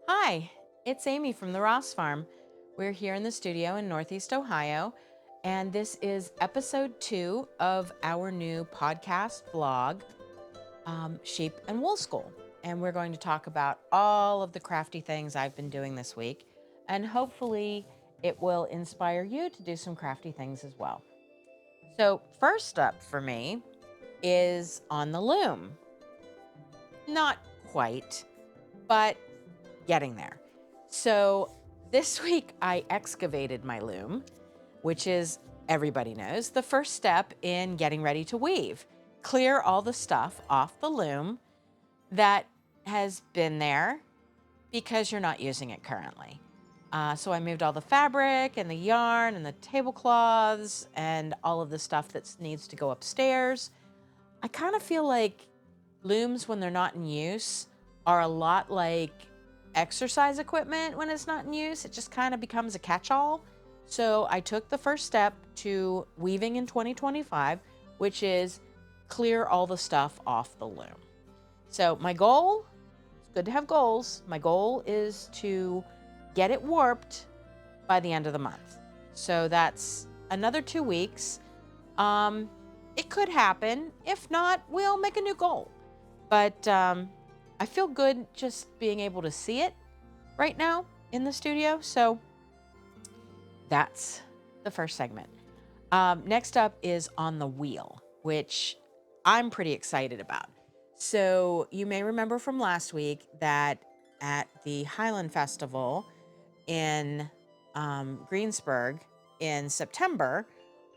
Hi, it's Amy from the Ross Farm. We're here in the studio in Northeast Ohio, and this is episode 2 of our new podcast blog, Sheep and Wool School. And we're going to talk about all of the crafty things I've been doing this week, and hopefully it will inspire you to do some crafty things as well. So, first up for me is on the loom. Not quite, but getting there. So this week I excavated my loom, which is, everybody knows, the first step in getting ready to weave. Clear all the stuff off the loom that has been there because you're not using it currently. So I moved all the fabric and the yarn and the tablecloths and all of the stuff that needs to go upstairs. I kind of feel like looms, when they're not in use, are a lot like exercise equipment when it's not in use. It just kind of becomes a catch-all. So I took the first step to weaving in 2025, which is clear all the stuff off the loom. So my goal, it's good to have goals. My goal is to get it warped by the end of the month. So that's another 2 weeks. It could happen. If not, we'll make a new goal. But I feel good just being able to see it right now in the studio. So that's the first segment. Next up is on the wheel, which I'm pretty excited about. So you may remember from last week that at the Highland Festival in Greensburg in September,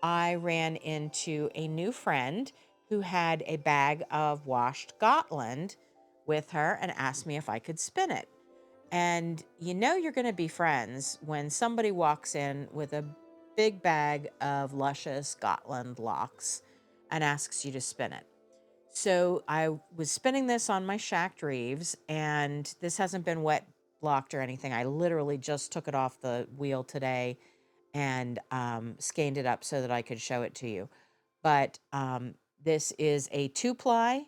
I ran into a new friend who had a bag of washed Gotland with her and asked me if I could spin it. And you know you're going to be friends when somebody walks in with a big bag of luscious Gotland locks and asks you to spin it. So I was spinning this on my shacked reeves, and this hasn't been wet blocked or anything. I literally just took it off the wheel today and skeined it up so that I could show it to you. But this is a 2-ply,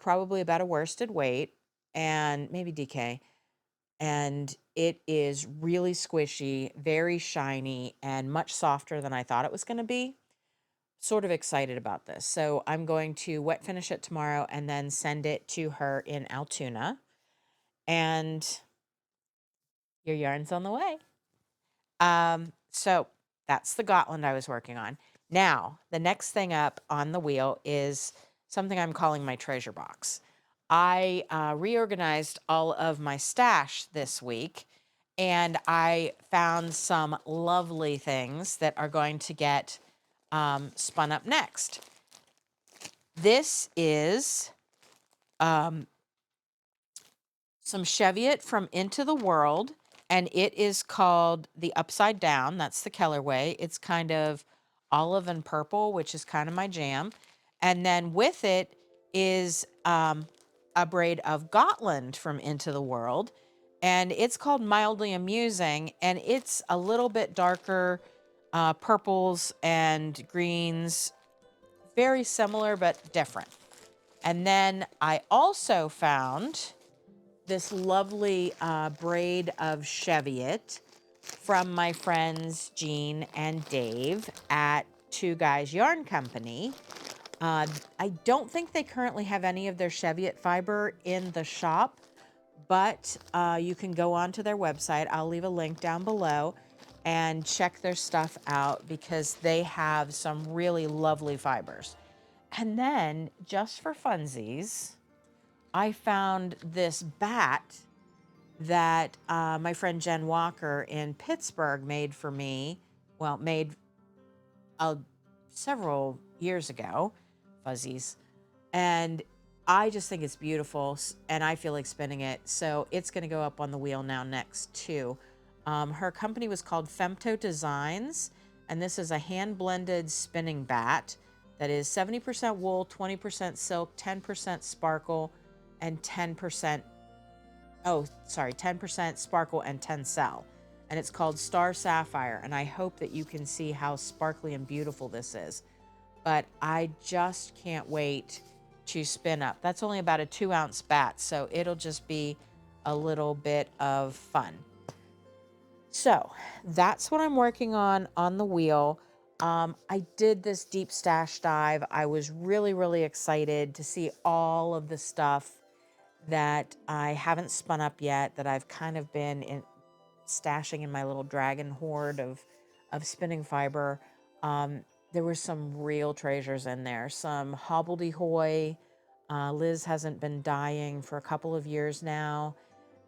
probably about a worsted weight, and maybe DK. And it is really squishy, very shiny, and much softer than I thought it was going to be. Sort of excited about this. So I'm going to wet finish it tomorrow and then send it to her in Altoona. And your yarn's on the way. So that's the Gotland I was working on. Now, the next thing up on the wheel is something I'm calling my treasure box. I reorganized all of my stash this week, and I found some lovely things that are going to get spun up next. This is some Cheviot from Into the Whirled, and it is called the Upside Down. That's the colorway. It's kind of olive and purple, which is kind of my jam. And then with it is a braid of Gotland from Into the World, and it's called Mildly Amusing, and it's a little bit darker, purples and greens, very similar but different. And then I also found this lovely braid of Cheviot from my friends Jean and Dave at Two Guys Yarn Company. I don't think they currently have any of their Cheviot fiber in the shop, but you can go onto their website. I'll leave a link down below and check their stuff out because they have some really lovely fibers. And then, just for funsies, I found this bat that my friend Jen Walker in Pittsburgh made for me. Well, made several years ago, fuzzies. And I just think it's beautiful, and I feel like spinning it. So it's going to go up on the wheel now next, too. Her company was called Femto Designs, and this is a hand-blended spinning bat that is 70% wool, 20% silk, 10% sparkle, and 10% 10% sparkle and 10 cell. And it's called Star Sapphire. And I hope that you can see how sparkly and beautiful this is. But I just can't wait to spin up. That's only about a 2-ounce bat, so it'll just be a little bit of fun. So that's what I'm working on the wheel. I did this deep stash dive. I was really, really excited to see all of the stuff that I haven't spun up yet, that I've kind of been stashing in my little dragon hoard of spinning fiber. There were some real treasures in there. Some Hobbledehoy. Liz hasn't been dyeing for a couple of years now.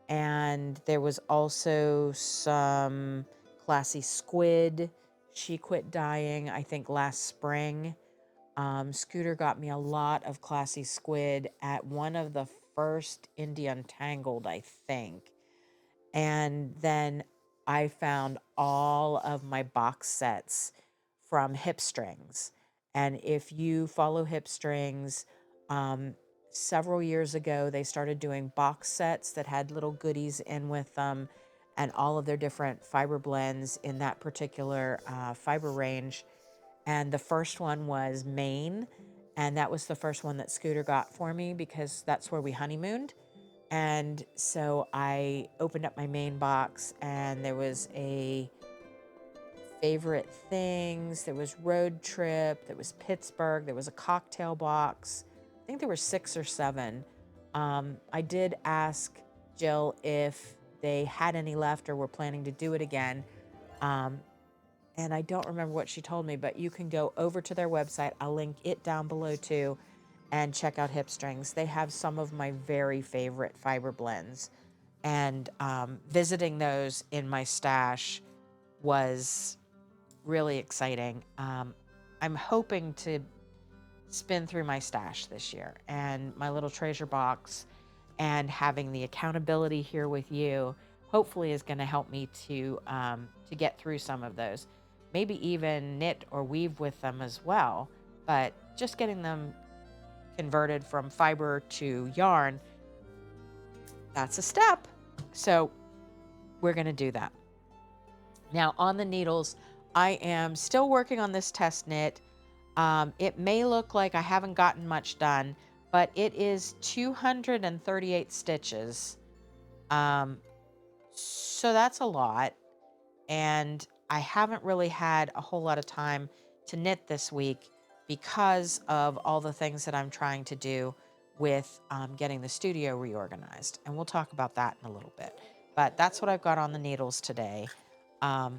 And there was also some Classy Squid. She quit dyeing, I think, last spring. Scooter got me a lot of Classy Squid at one of the first Indie Untangled, I think. And then I found all of my box sets from HipStrings. And if you follow HipStrings, several years ago, they started doing box sets that had little goodies in with them and all of their different fiber blends in that particular fiber range. And the first one was Maine. And that was the first one that Scooter got for me because that's where we honeymooned. And so I opened up my main box and there was a favorite things. There was road trip. There was Pittsburgh. There was a cocktail box. I think there were 6 or 7. I did ask Jill if they had any left or were planning to do it again. And I don't remember what she told me, but you can go over to their website. I'll link it down below too and check out HipStrings. They have some of my very favorite fiber blends. And visiting those in my stash was really exciting. I'm hoping to spin through my stash this year and my little treasure box, and having the accountability here with you hopefully is going to help me to get through some of those. Maybe even knit or weave with them as well, but just getting them converted from fiber to yarn, that's a step. So we're going to do that. Now on the needles, I am still working on this test knit. It may look like I haven't gotten much done, but it is 238 stitches. So that's a lot. And I haven't really had a whole lot of time to knit this week because of all the things that I'm trying to do with getting the studio reorganized. And we'll talk about that in a little bit. But that's what I've got on the needles today. And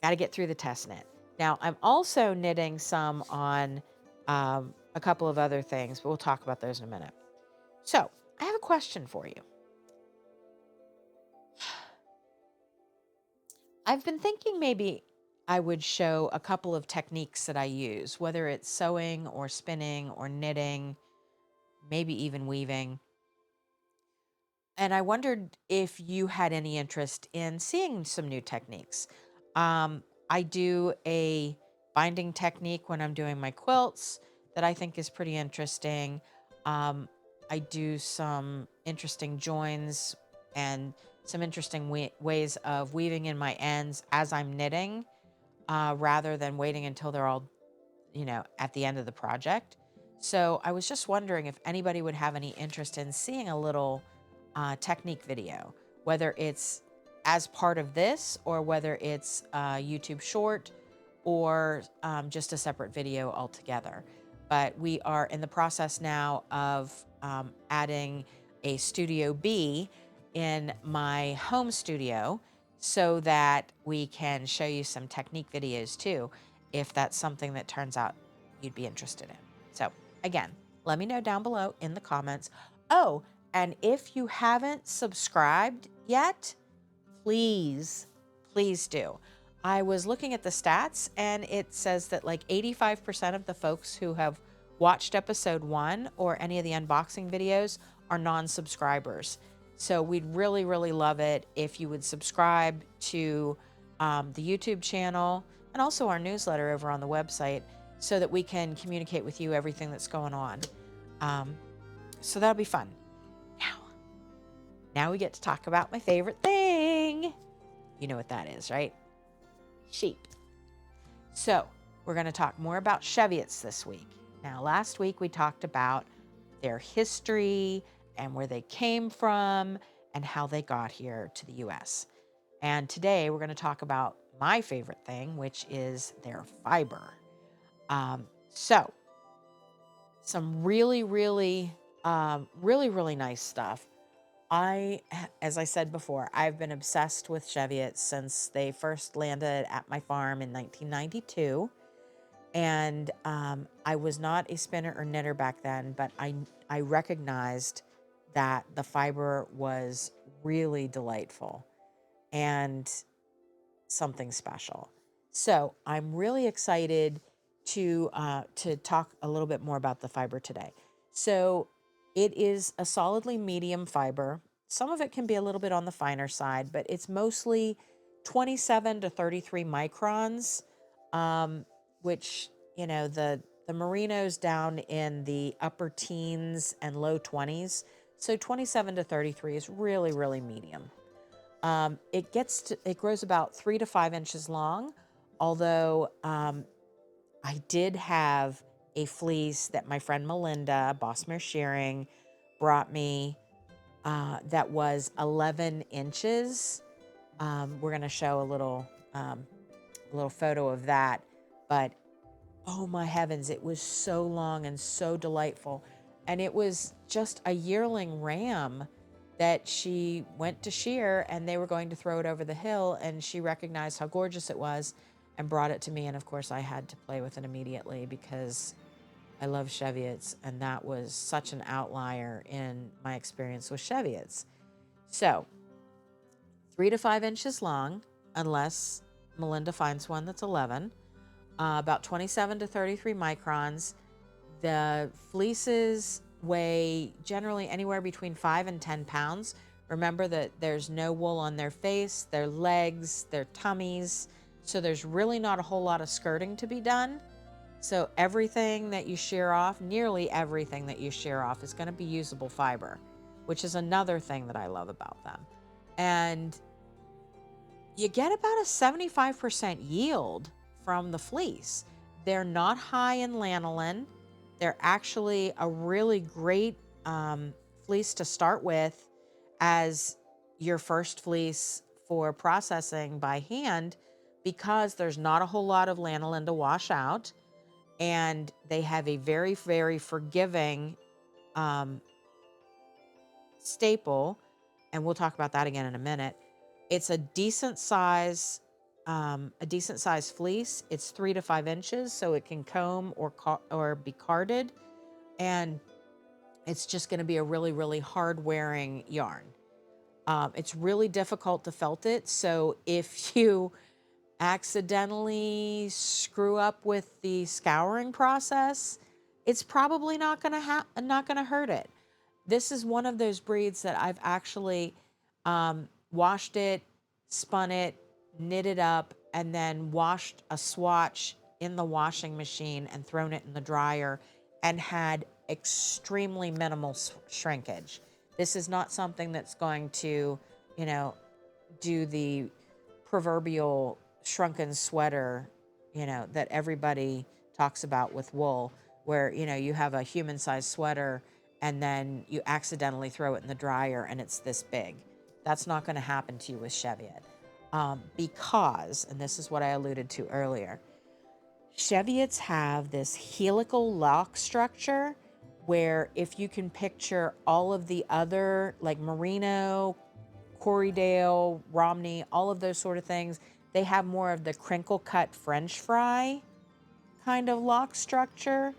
got to get through the test knit. Now, I'm also knitting some on a couple of other things, but we'll talk about those in a minute. So I have a question for you. I've been thinking maybe I would show a couple of techniques that I use, whether it's sewing or spinning or knitting, maybe even weaving. And I wondered if you had any interest in seeing some new techniques. I do a binding technique when I'm doing my quilts that I think is pretty interesting. I do some interesting joins and some interesting ways of weaving in my ends as I'm knitting, rather than waiting until they're all, at the end of the project. So I was just wondering if anybody would have any interest in seeing a little technique video, whether it's as part of this or whether it's a YouTube short or just a separate video altogether. But we are in the process now of adding a Studio B in my home studio so that we can show you some technique videos too, if that's something that turns out you'd be interested in. So again, let me know down below in the comments. Oh, and if you haven't subscribed yet, please do. I was looking at the stats and it says that like 85% of the folks who have watched episode 1 or any of the unboxing videos are non-subscribers. So we'd really, really love it if you would subscribe to the YouTube channel and also our newsletter over on the website so that we can communicate with you everything that's going on. So that'll be fun. Now we get to talk about my favorite thing. You know what that is, right? Sheep. So we're going to talk more about Cheviots this week. Now, last week we talked about their history and where they came from and how they got here to the US. And today we're going to talk about my favorite thing, which is their fiber. So some really nice stuff. As I said before, I've been obsessed with Cheviot since they first landed at my farm in 1992. And I was not a spinner or knitter back then, but I recognized that the fiber was really delightful and something special. So I'm really excited to talk a little bit more about the fiber today. So it is a solidly medium fiber. Some of it can be a little bit on the finer side, but it's mostly 27 to 33 microns, which, the merino's down in the upper teens and low 20s. So 27 to 33 is really medium. It grows about 3 to 5 inches long, although I did have a fleece that my friend Melinda, Bossmere Shearing, brought me that was 11 inches. We're going to show a little photo of that, but oh my heavens, it was so long and so delightful. And it was just a yearling ram that she went to shear, and they were going to throw it over the hill, and she recognized how gorgeous it was and brought it to me. And of course I had to play with it immediately because I love Cheviots, and that was such an outlier in my experience with Cheviots. So 3 to 5 inches long, unless Melinda finds one that's 11, about 27 to 33 microns. The fleeces weigh generally anywhere between 5 and 10 pounds. Remember that there's no wool on their face, their legs, their tummies, so there's really not a whole lot of skirting to be done. So everything that you shear off, nearly everything that you shear off, is going to be usable fiber, which is another thing that I love about them. And you get about a 75% yield from the fleece. They're not high in lanolin. They're actually a really great fleece to start with as your first fleece for processing by hand, because there's not a whole lot of lanolin to wash out, and they have a very forgiving staple, and we'll talk about that again in a minute. It's a decent size fleece. It's 3 to 5 inches, so it can comb or be carded, and it's just going to be a really hard wearing yarn. It's really difficult to felt it, so if you accidentally screw up with the scouring process, it's probably not going to hurt it. This is one of those breeds that I've actually washed it, spun it, knit it up, and then washed a swatch in the washing machine and thrown it in the dryer, and had extremely minimal shrinkage. This is not something that's going to, do the proverbial shrunken sweater, that everybody talks about with wool, where, you have a human-sized sweater and then you accidentally throw it in the dryer and it's this big. That's not going to happen to you with Cheviot. Because, and this is what I alluded to earlier, Cheviots have this helical lock structure where, if you can picture all of the other, like merino, Corriedale, Romney, all of those sort of things, they have more of the crinkle cut French fry kind of lock structure.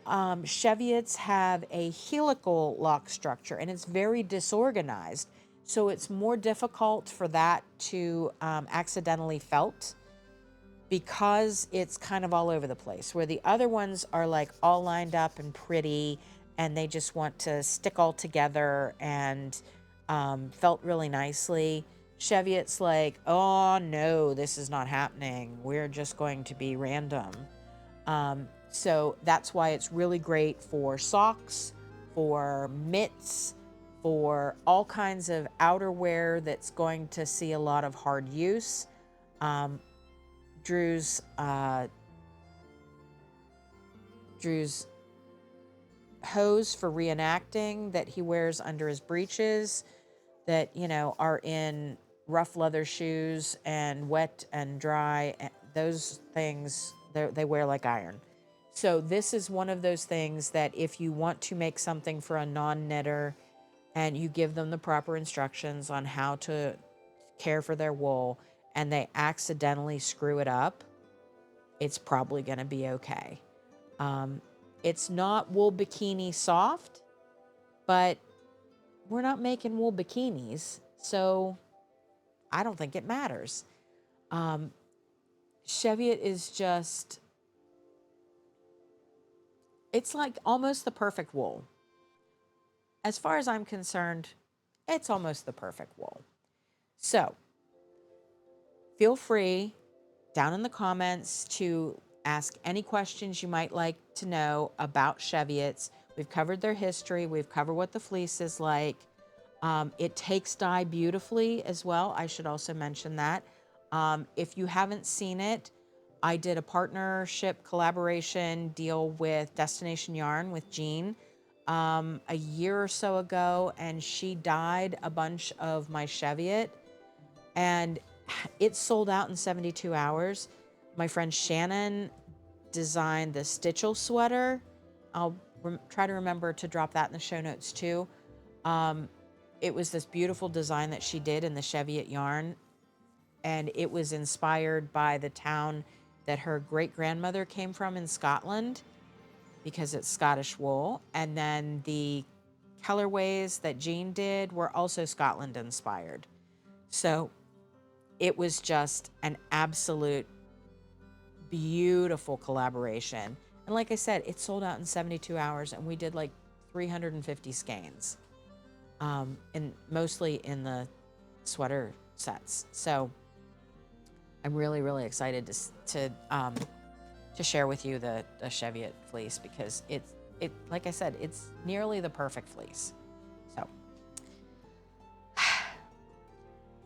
Cheviots have a helical lock structure, and it's very disorganized. So it's more difficult for that to accidentally felt, because it's kind of all over the place, where the other ones are like all lined up and pretty, and they just want to stick all together and felt really nicely. Cheviot's like, oh no, this is not happening. We're just going to be random. So that's why it's really great for socks, for mitts, for all kinds of outerwear that's going to see a lot of hard use. Drew's hose for reenacting that he wears under his breeches that, are in rough leather shoes and wet and dry. Those things, they wear like iron. So this is one of those things that if you want to make something for a non-knitter and you give them the proper instructions on how to care for their wool and they accidentally screw it up, it's probably going to be okay. It's not wool bikini soft, but we're not making wool bikinis, so I don't think it matters. Cheviot is just, it's like almost the perfect wool. As far as I'm concerned, it's almost the perfect wool. So feel free down in the comments to ask any questions you might like to know about Cheviots. We've covered their history. We've covered what the fleece is like. It takes dye beautifully as well. I should also mention that. If you haven't seen it, I did a partnership collaboration deal with Destination Yarn with Jean a year or so ago, and she dyed a bunch of my Cheviot, and it sold out in 72 hours. My friend Shannon designed the Stitchel sweater. I'll try to remember to drop that in the show notes too. It was this beautiful design that she did in the Cheviot yarn, and it was inspired by the town that her great-grandmother came from in Scotland, because it's Scottish wool. And then the colorways that Jean did were also Scotland inspired. So it was just an absolute beautiful collaboration. And like I said, it sold out in 72 hours, and we did like 350 skeins, and mostly in the sweater sets. So I'm really, really excited to share with you the Cheviot fleece, because it like I said, it's nearly the perfect fleece. So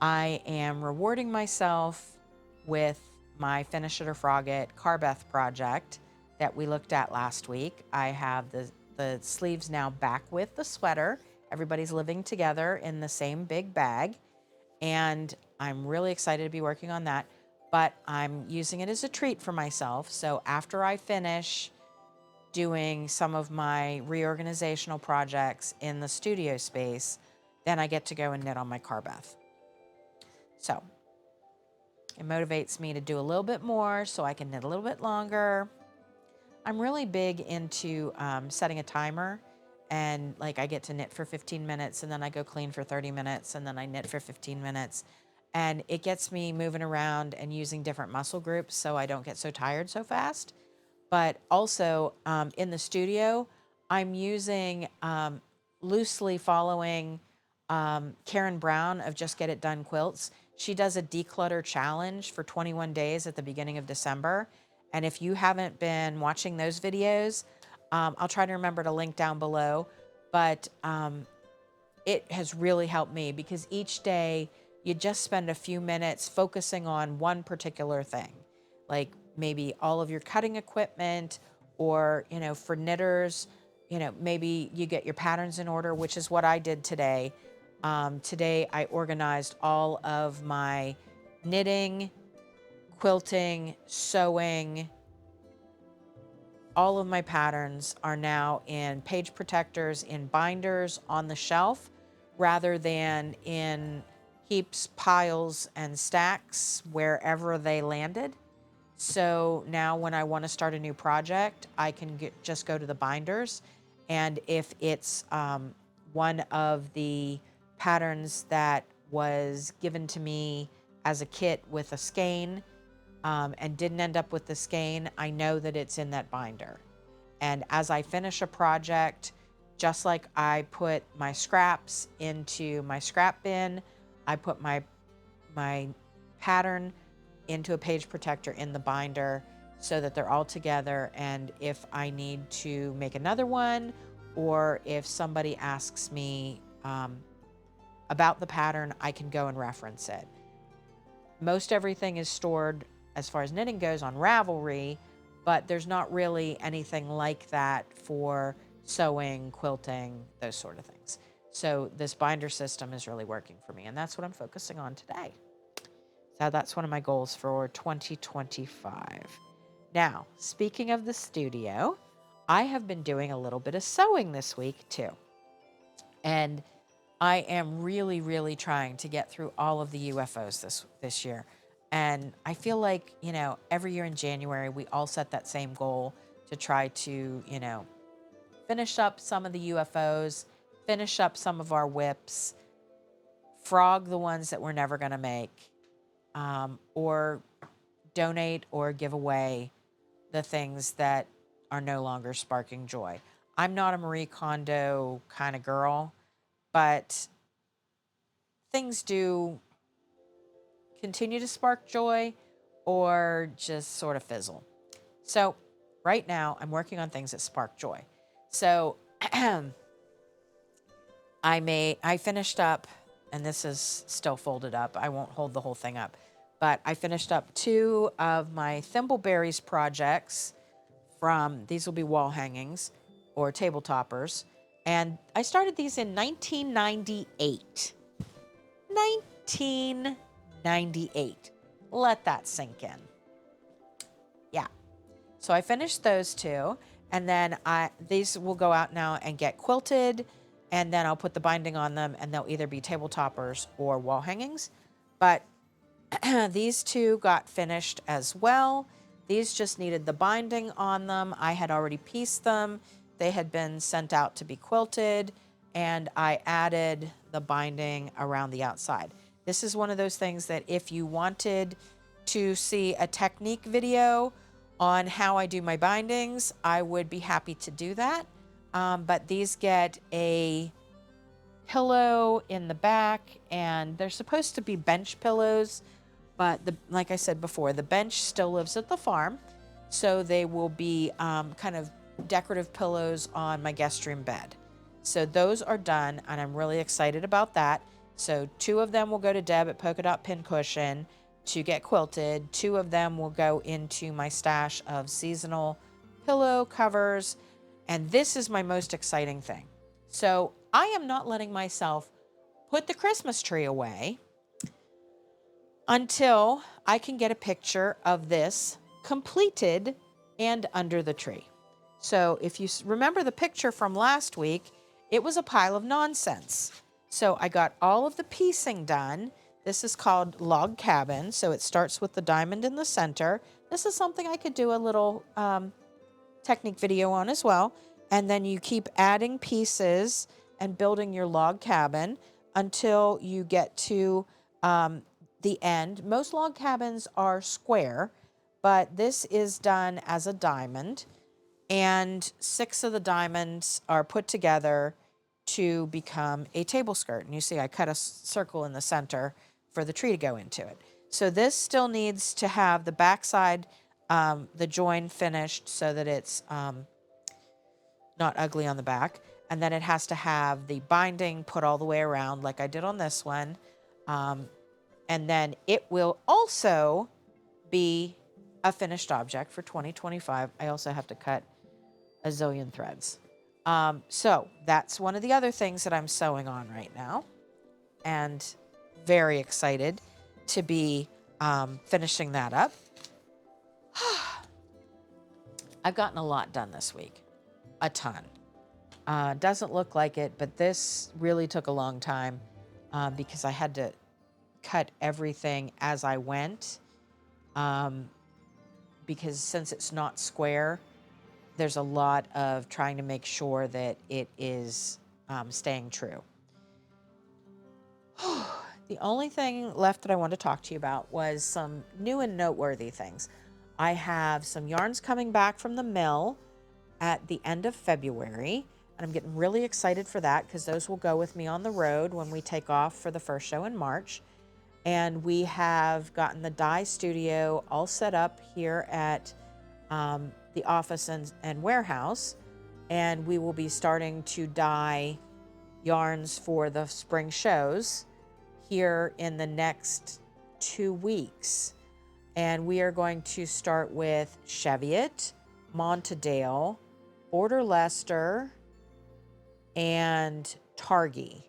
I am rewarding myself with my Finish It or Frog It Carbeth project that we looked at last week. I have the sleeves now back with the sweater. Everybody's living together in the same big bag, and I'm really excited to be working on that, but I'm using it as a treat for myself. So after I finish doing some of my reorganizational projects in the studio space, then I get to go and knit on my Carbeth. So it motivates me to do a little bit more so I can knit a little bit longer. I'm really big into setting a timer, and like I get to knit for 15 minutes and then I go clean for 30 minutes and then I knit for 15 minutes. And it gets me moving around and using different muscle groups so I don't get so tired so fast. But also in the studio, I'm using loosely following Karen Brown of Just Get It Done Quilts. She does a declutter challenge for 21 days at the beginning of December. And if you haven't been watching those videos, I'll try to remember to link down below. But it has really helped me, because each day you just spend a few minutes focusing on one particular thing, like maybe all of your cutting equipment, or, for knitters, maybe you get your patterns in order, which is what I did today. Today I organized all of my knitting, quilting, sewing. All of my patterns are now in page protectors, in binders on the shelf, rather than in heaps, piles, and stacks wherever they landed. So now when I want to start a new project, I can just go to the binders. And if it's one of the patterns that was given to me as a kit with a skein, and didn't end up with the skein, I know that it's in that binder. And as I finish a project, just like I put my scraps into my scrap bin, I put my pattern into a page protector in the binder so that they're all together. And if I need to make another one, or if somebody asks me about the pattern, I can go and reference it. Most everything is stored, as far as knitting goes, on Ravelry, but there's not really anything like that for sewing, quilting, those sort of things. So this binder system is really working for me, and that's what I'm focusing on today. So that's one of my goals for 2025. Now, speaking of the studio, I have been doing a little bit of sewing this week too. And I am really, really trying to get through all of the UFOs this year. And I feel like, every year in January, we all set that same goal to try to, finish up some of the UFOs, finish up some of our whips, frog the ones that we're never going to make, or donate or give away the things that are no longer sparking joy. I'm not a Marie Kondo kind of girl, but things do continue to spark joy or just sort of fizzle. So right now I'm working on things that spark joy. So I finished up, and this is still folded up. I won't hold the whole thing up, but I finished up 2 of my thimbleberries projects these will be wall hangings or table toppers. And I started these in 1998. 1998. Let that sink in. Yeah. So I finished those 2, and then these will go out now and get quilted, and then I'll put the binding on them, and they'll either be table toppers or wall hangings. But these 2 got finished as well. These just needed the binding on them. I had already pieced them. They had been sent out to be quilted, and I added the binding around the outside. This is one of those things that if you wanted to see a technique video on how I do my bindings, I would be happy to do that. But these get a pillow in the back, and they're supposed to be bench pillows. But like I said before, the bench still lives at the farm. So they will be kind of decorative pillows on my guest room bed. So those are done, and I'm really excited about that. So 2 of them will go to Deb at Polka Dot Pincushion to get quilted. 2 of them will go into my stash of seasonal pillow covers. And this is my most exciting thing. So I am not letting myself put the Christmas tree away until I can get a picture of this completed and under the tree. So if you remember the picture from last week, it was a pile of nonsense. So I got all of the piecing done. This is called log cabin. So it starts with the diamond in the center. This is something I could do a little technique video on as well. And then you keep adding pieces and building your log cabin until you get to the end. Most log cabins are square, but this is done as a diamond, and 6 of the diamonds are put together to become a table skirt. And you see I cut a circle in the center for the tree to go into it. So this still needs to have the backside, the join finished so that it's not ugly on the back. And then it has to have the binding put all the way around like I did on this one. And then it will also be a finished object for 2025. I also have to cut a zillion threads. So that's one of the other things that I'm sewing on right now, and very excited to be finishing that up. I've gotten a lot done this week, a ton. Doesn't look like it, but this really took a long time because I had to cut everything as I went, because since it's not square, there's a lot of trying to make sure that it is staying true. The only thing left that I want to talk to you about was some new and noteworthy things. I have some yarns coming back from the mill at the end of February, and I'm getting really excited for that because those will go with me on the road when we take off for the first show in March. And we have gotten the dye studio all set up here at the office and warehouse, and we will be starting to dye yarns for the spring shows here in the next 2 weeks. And we are going to start with Cheviot, Montedale, Border Leicester, and targy.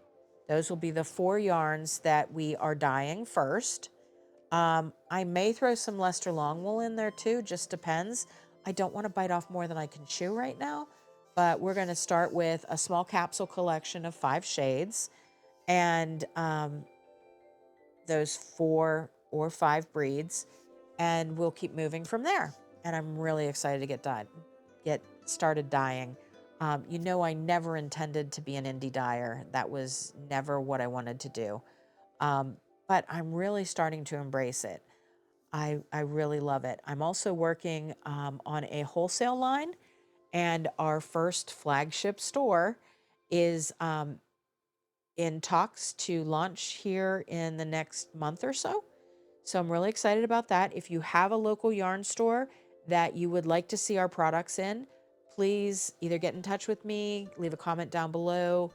Those will be the 4 yarns that we are dyeing first. I may throw some Leicester Longwool in there too, just depends. I don't want to bite off more than I can chew right now, but we're going to start with a small capsule collection of 5 shades and those 4 or 5 breeds, and we'll keep moving from there. And I'm really excited to get started dyeing. I never intended to be an indie dyer. That was never what I wanted to do. But I'm really starting to embrace it. I really love it. I'm also working on a wholesale line, and our first flagship store is in talks to launch here in the next month or so. So I'm really excited about that. If you have a local yarn store that you would like to see our products in, please either get in touch with me, leave a comment down below,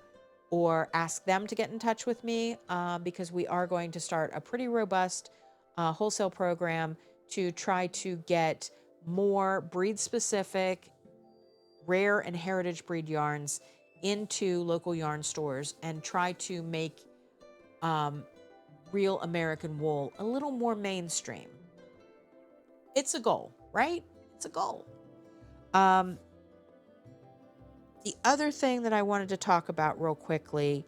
or ask them to get in touch with me because we are going to start a pretty robust wholesale program to try to get more breed specific, rare and heritage breed yarns into local yarn stores and try to make real American wool a little more mainstream. It's a goal, right? It's a goal. The other thing that I wanted to talk about real quickly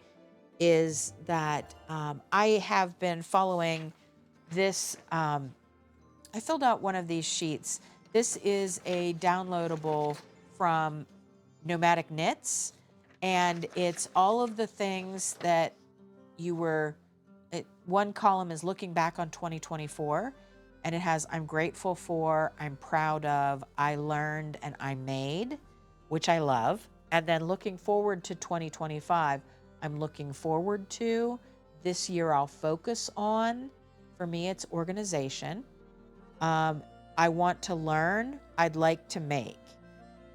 is that I have been following this. I filled out one of these sheets. This is a downloadable from Nomadic Knits, and it's all of the things that one column is looking back on 2024, and it has I'm grateful for, I'm proud of, I learned, and I made, which I love. And then looking forward to 2025, I'm looking forward to this year I'll focus on, for me, it's organization. I want to learn, I'd like to make.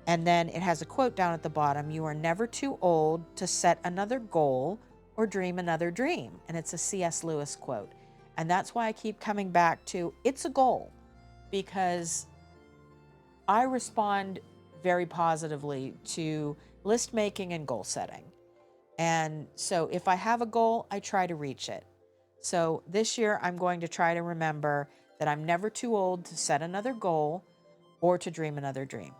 And then it has a quote down at the bottom, you are never too old to set another goal or dream another dream. And it's a C.S. Lewis quote. And that's why I keep coming back to it's a goal, because I respond very positively to list making and goal setting. And so if I have a goal, I try to reach it. So this year, I'm going to try to remember that I'm never too old to set another goal or to dream another dream.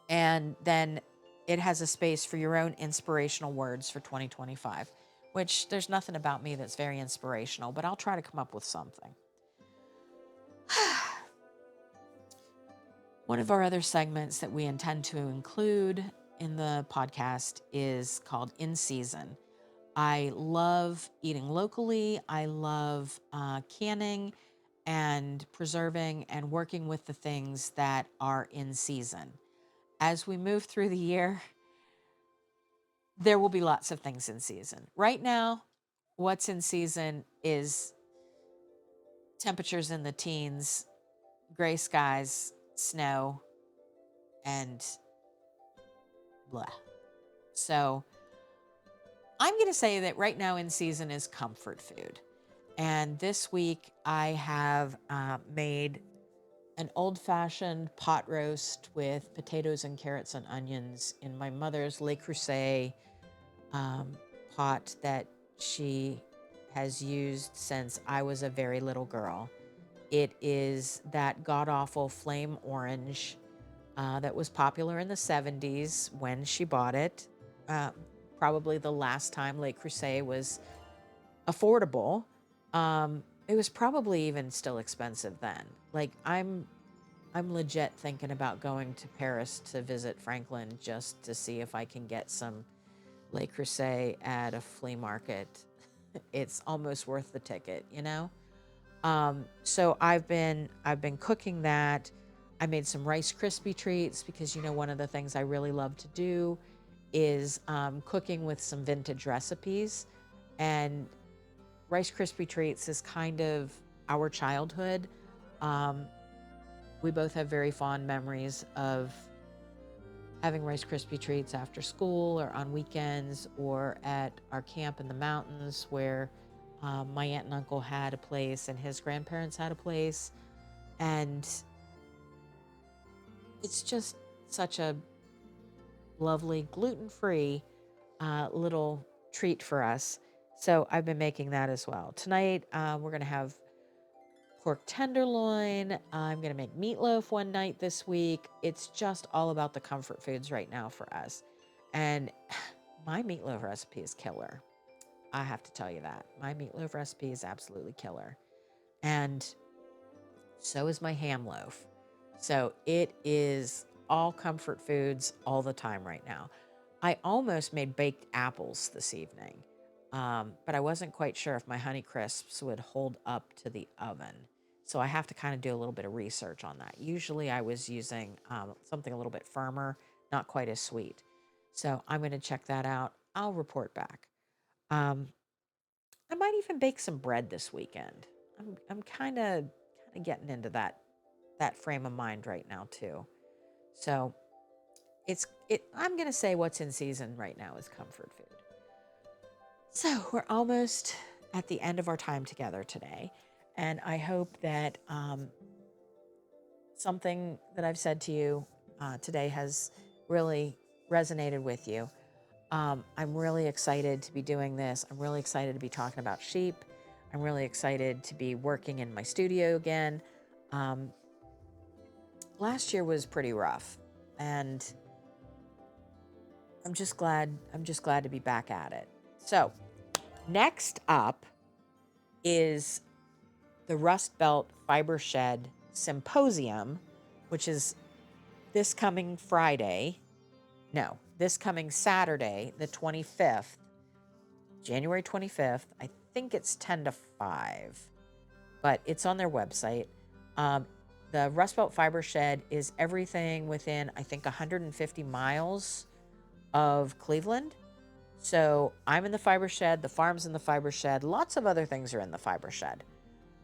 And then it has a space for your own inspirational words for 2025, which there's nothing about me that's very inspirational, but I'll try to come up with something. One of our other segments that we intend to include in the podcast is called In Season. I love eating locally. I love canning and preserving and working with the things that are in season. As we move through the year, there will be lots of things in season. Right now, what's in season is temperatures in the teens, gray skies, snow, and blah. So I'm going to say that right now in season is comfort food. And this week I have made an old-fashioned pot roast with potatoes and carrots and onions in my mother's Le Creuset pot that she has used since I was a very little girl. It is that god-awful flame orange that was popular in the 70s when she bought it. Probably the last time Le Creuset was affordable. It was probably even still expensive then. Like I'm legit thinking about going to Paris to visit Franklin just to see if I can get some Le Creuset at a flea market. It's almost worth the ticket, you know? So I've been cooking that. I made some Rice Krispie treats because, one of the things I really love to do is cooking with some vintage recipes. And Rice Krispie treats is kind of our childhood. We both have very fond memories of having Rice Krispie treats after school or on weekends or at our camp in the mountains where my aunt and uncle had a place and his grandparents had a place. And it's just such a lovely gluten-free little treat for us. So I've been making that as well. Tonight, we're going to have pork tenderloin. I'm going to make meatloaf one night this week. It's just all about the comfort foods right now for us. And my meatloaf recipe is killer. I have to tell you that. My meatloaf recipe is absolutely killer. And so is my ham loaf. So it is all comfort foods all the time right now. I almost made baked apples this evening, but I wasn't quite sure if my Honey Crisps would hold up to the oven. So I have to kind of do a little bit of research on that. Usually I was using something a little bit firmer, not quite as sweet. So I'm going to check that out. I'll report back. Um, I might even bake some bread this weekend. I'm kind of getting into that frame of mind right now too. So I'm going to say what's in season right now is comfort food. So we're almost at the end of our time together today. And I hope that something that I've said to you today has really resonated with you. I'm really excited to be doing this. I'm really excited to be talking about sheep. I'm really excited to be working in my studio again. Last year was pretty rough, and I'm just glad to be back at it. So, next up is the Rust Belt Fiber Shed Symposium, which is this coming Saturday, the 25th, January 25th. I think it's 10 to 5, but it's on their website. The Rust Belt Fiber Shed is everything within, I think, 150 miles of Cleveland. So I'm in the fiber shed, the farm's in the fiber shed, lots of other things are in the fiber shed.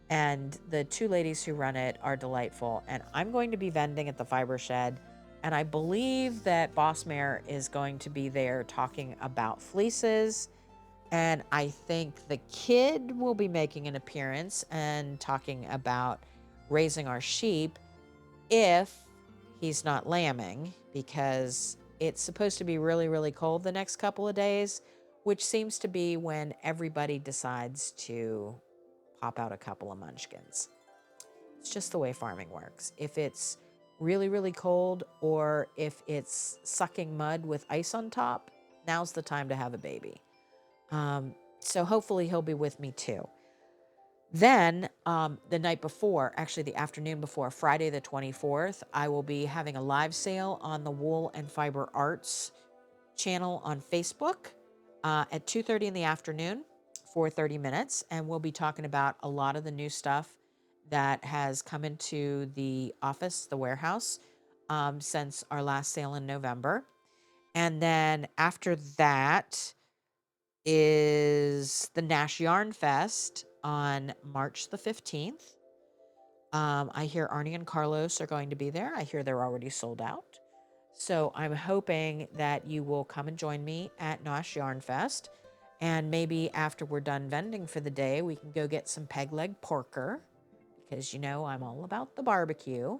And the two ladies who run it are delightful. And I'm going to be vending at the fiber shed. And I believe that Boss Mare is going to be there talking about fleeces. And I think the kid will be making an appearance and talking about raising our sheep if he's not lambing, because it's supposed to be really, really cold the next couple of days, which seems to be when everybody decides to pop out a couple of munchkins. It's just the way farming works. If it's really, really cold, or if it's sucking mud with ice on top, now's the time to have a baby. So hopefully he'll be with me too. Then the night before, actually the afternoon before, Friday the 24th, I will be having a live sale on the Wool and Fiber Arts channel on Facebook at 2:30 in the afternoon for 30 minutes. And we'll be talking about a lot of the new stuff that has come into the office, the warehouse, since our last sale in November. And then after that is the Nash Yarn Fest on March the 15th. I hear Arnie and Carlos are going to be there. I hear they're already sold out. So I'm hoping that you will come and join me at Nash Yarn Fest. And maybe after we're done vending for the day, we can go get some peg leg porker, because you know I'm all about the barbecue,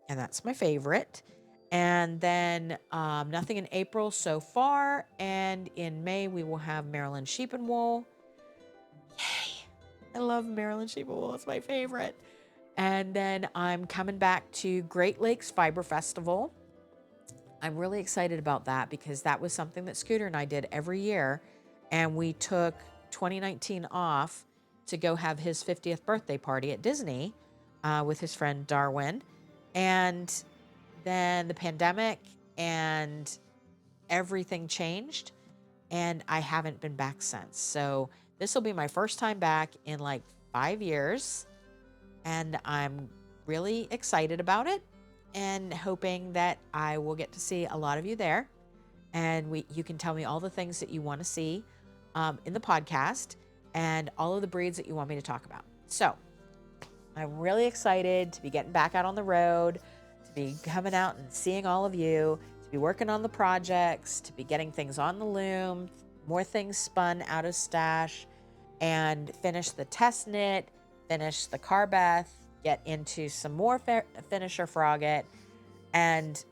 and that's my favorite. And then nothing in April so far. And in May, we will have Maryland Sheep and Wool. Yay! I love Maryland Sheep and Wool. It's my favorite. And then I'm coming back to Great Lakes Fiber Festival. I'm really excited about that because that was something that Scooter and I did every year. And we took 2019 off to go have his 50th birthday party at Disney with his friend Darwin. And then the pandemic and everything changed, and I haven't been back since. So this will be my first time back in like 5 years, and I'm really excited about it and hoping that I will get to see a lot of you there. And you can tell me all the things that you want to see in the podcast and all of the breeds that you want me to talk about. So I'm really excited to be getting back out on the road, to be coming out and seeing all of you, to be working on the projects, to be getting things on the loom, more things spun out of stash, and finish the test knit, finish the Carbeth, get into some more finisher frogget, and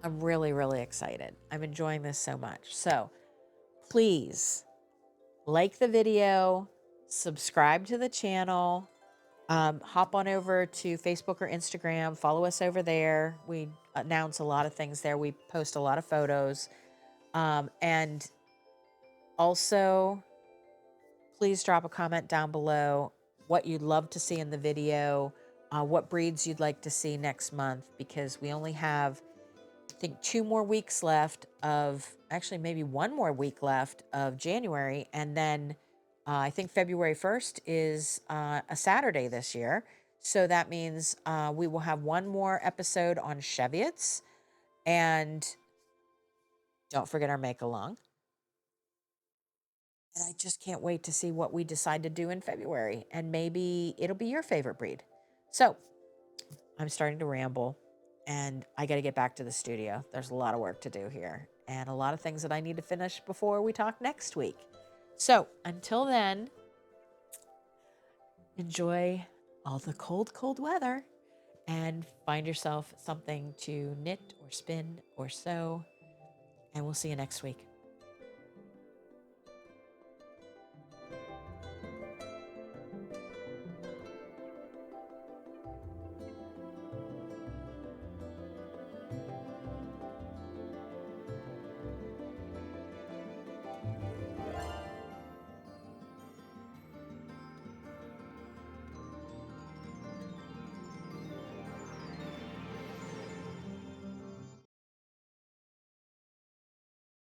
I'm really, really excited. I'm enjoying this so much. So please like the video, subscribe to the channel, hop on over to Facebook or Instagram, follow us over there. We announce a lot of things there. We post a lot of photos. And also, please drop a comment down below what you'd love to see in the video, what breeds you'd like to see next month, because we only have, I think, 2 more weeks left of, actually maybe 1 more week left of January. And then I think February 1st is a Saturday this year. So that means we will have 1 more episode on Cheviots. And don't forget our make along. And I just can't wait to see what we decide to do in February. And maybe it'll be your favorite breed. So I'm starting to ramble and I got to get back to the studio. There's a lot of work to do here and a lot of things that I need to finish before we talk next week. So until then, enjoy all the cold, cold weather and find yourself something to knit or spin or sew. And we'll see you next week.